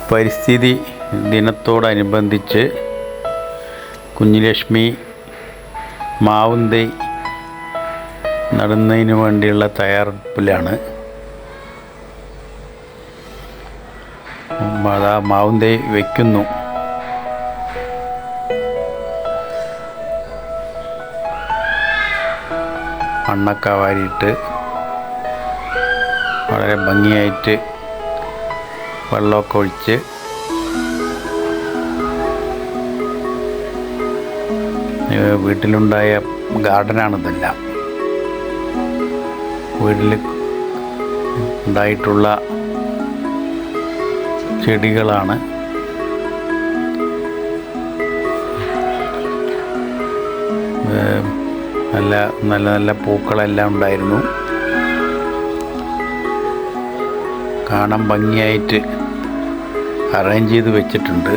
പരിസ്ഥിതി ദിനത്തോടനുബന്ധിച്ച് കുഞ്ഞുലക്ഷ്മി മാവും തൈ നടുന്നതിന് വേണ്ടിയുള്ള തയ്യാറെടുപ്പിലാണ്. അതാ മാവും തൈ വയ്ക്കുന്നു. മണ്ണൊക്കെ വാരിയിട്ട് വളരെ ഭംഗിയായിട്ട് വെള്ളമൊക്കെ ഒഴിച്ച് വീട്ടിലുണ്ടായ ഗാർഡനാണിതെല്ലാം. വീട്ടിൽ ഉണ്ടായിട്ടുള്ള ചെടികളാണ്. നല്ല നല്ല നല്ല പൂക്കളെല്ലാം ഉണ്ടായിരുന്നു. കാണാൻ ഭംഗിയായിട്ട് അറേഞ്ച് ചെയ്ത് വെച്ചിട്ടുണ്ട്.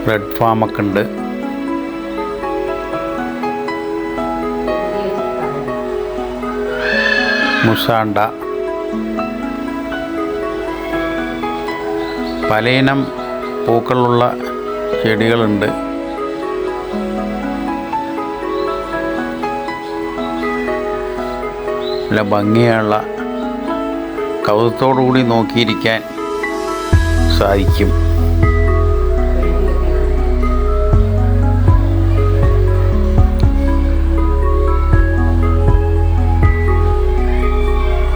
റെഡ് ഫാമൊക്കെ ഉണ്ട്. മുസാണ്ട, പലയിനം പൂക്കളുള്ള ചെടികളുണ്ട്. നല്ല ഭംഗിയുള്ള കൗതുകത്തോടുകൂടി നോക്കിയിരിക്കാൻ സാധിക്കും.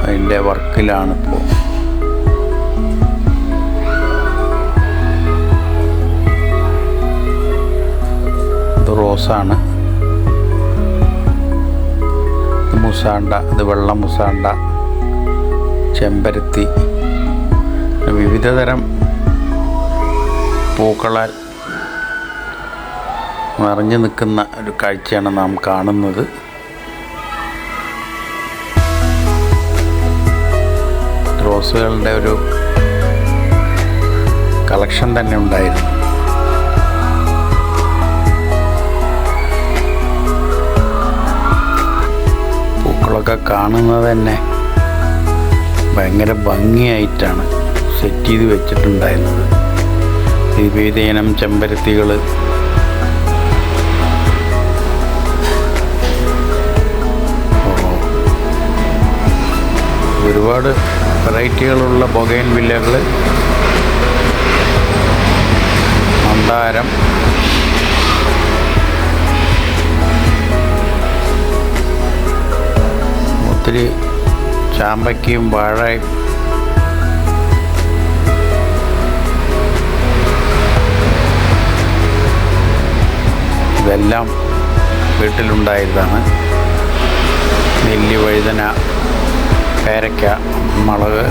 അതിൻ്റെ വർക്കിലാണിപ്പോൾ. ഇത് റോസാണ്. മുസാണ്ട, ഇത് വെള്ള മുസാണ്ട, ചെമ്പരത്തി, വിവിധതരം പൂക്കളാൽ നിറഞ്ഞു നിൽക്കുന്ന ഒരു കാഴ്ചയാണ് നാം കാണുന്നത്. റോസുകളുടെ ഒരു കളക്ഷൻ തന്നെ ഉണ്ടായിരുന്നു. പൂക്കളൊക്കെ കാണുന്നത് തന്നെ ഭയങ്കര ഭംഗിയായിട്ടാണ് സെറ്റ് ചെയ്ത് വെച്ചിട്ടുണ്ടായിരുന്നത്. വിവിധയിനം ചെമ്പരത്തികൾ, ഒരുപാട് വെറൈറ്റികളുള്ള ബൊഗൈൻവില്ലകൾ, മന്ദാരം, ഒത്തിരി ചാമ്പയ്ക്കയും വാഴയും, ഇതെല്ലാം വീട്ടിലുണ്ടായതാണ്. നെല്ലി, വഴുതന, പേരയ്ക്ക, മുളക്,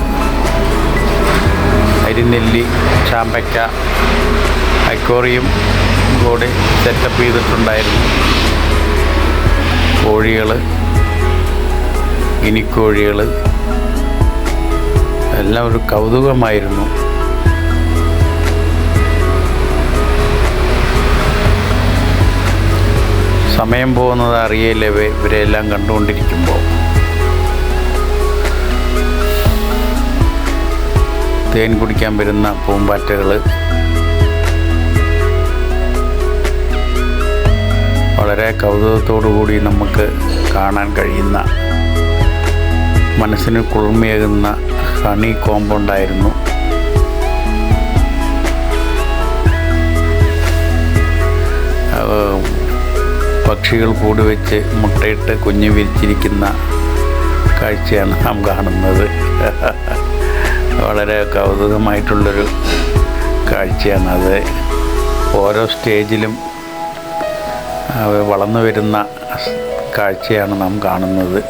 അരിനെല്ലി, ചാമ്പയ്ക്ക, അക്വേറിയം കൂടി സെറ്റപ്പ് ചെയ്തിട്ടുണ്ടായിരുന്നു. കോഴികൾ, ഗിനിക്കോഴികൾ, എല്ലാം ഒരു കൗതുകമായിരുന്നു. സമയം പോകുന്നത് അറിയില്ല ഇവരെല്ലാം കണ്ടുകൊണ്ടിരിക്കുമ്പോൾ. തേൻ കുടിക്കാൻ വരുന്ന പൂമ്പാറ്റകൾ, വളരെ കൗതുകത്തോടുകൂടി നമുക്ക് കാണാൻ കഴിയുന്ന, മനസ്സിന് കുളിർമയേകുന്ന ഹണി കോമ്പൗണ്ടായിരുന്നു. പക്ഷികൾ കൂടി വെച്ച് മുട്ടയിട്ട് കുഞ്ഞ് വിരിച്ചിരിക്കുന്ന കാഴ്ചയാണ് നാം കാണുന്നത്. വളരെ കൗതുകമായിട്ടുള്ളൊരു കാഴ്ചയാണത്. ഓരോ സ്റ്റേജിലും വളർന്നു വരുന്ന കാഴ്ചയാണ് നാം കാണുന്നത്.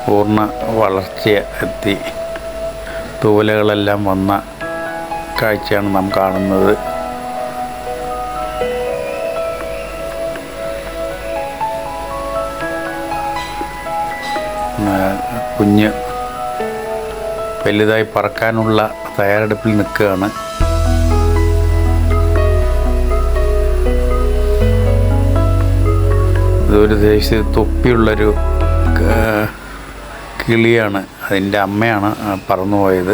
പൂർണ്ണ വളർച്ച എത്തി തൂവലകളെല്ലാം വന്ന കാഴ്ചയാണ് നാം കാണുന്നത്. കുഞ്ഞ് വലുതായി പറക്കാനുള്ള തയ്യാറെടുപ്പിൽ നിൽക്കുകയാണ്. ഇതൊരു ദേശീയ തൊപ്പിയുള്ളൊരു കിളിയാണ്. അതിൻ്റെ അമ്മയാണ് പറന്നുപോയത്.